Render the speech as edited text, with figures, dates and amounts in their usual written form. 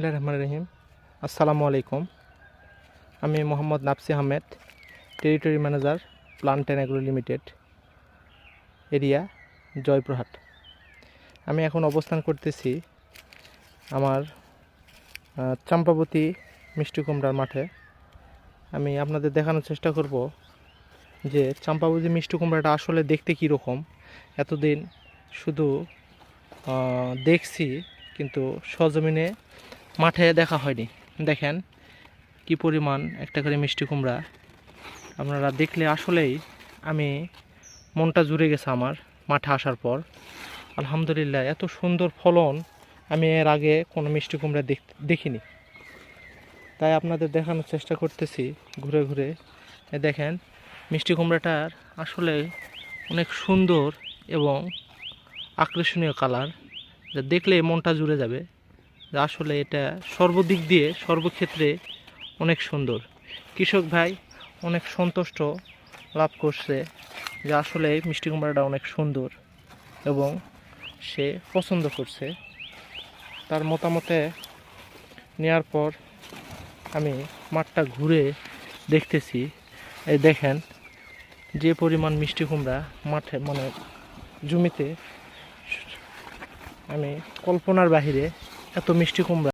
রহমানির রহিম। আসসালামু আলাইকুম। আমি মোহাম্মদ নাফসি Ahmed, territory manager, plant and agro limited, area Joypurhat. আমি এখন অবস্থান করতেছি আমার চাম্পাবতী মিষ্টি কুমড়ার মাঠে। আমি আপনাদের দেখানোর চেষ্টা করব যে চাম্পাবতী মিষ্টি কুমড়াটা আসলে দেখতে কীরকম। এতদিন শুধু দেখছি, কিন্তু সজমিনে মাঠে দেখা হয়নি। দেখেন কি পরিমাণ একটা করে মিষ্টি কুমড়া। আপনারা দেখলে আসলেই মনটা জুড়ে গেছে আমার মাঠে আসার পর। আলহামদুলিল্লাহ, এত সুন্দর ফলন আমি এর আগে কোনো মিষ্টি কুমড়া দেখিনি। তাই আপনাদের দেখানোর চেষ্টা করতেছি ঘুরে ঘুরে। দেখেন মিষ্টি কুমড়াটার আসলে অনেক সুন্দর এবং আকর্ষণীয় কালার, যা দেখলে মনটা জুড়ে যাবে। আসলে এটা সর্বদিক দিয়ে সর্বক্ষেত্রে অনেক সুন্দর। কৃষক ভাই অনেক সন্তুষ্ট লাভ করছে যে আসলে মিষ্টি কুমড়াটা অনেক সুন্দর এবং সে পছন্দ করছে। তার মতামতে নেওয়ার পর আমি মাঠটা ঘুরে দেখতেছি। এই দেখেন যে পরিমাণ মিষ্টি কুমড়া মাঠে, মানে জমিতে, আমি কল্পনার বাহিরে এত মিষ্টি কুমড়া।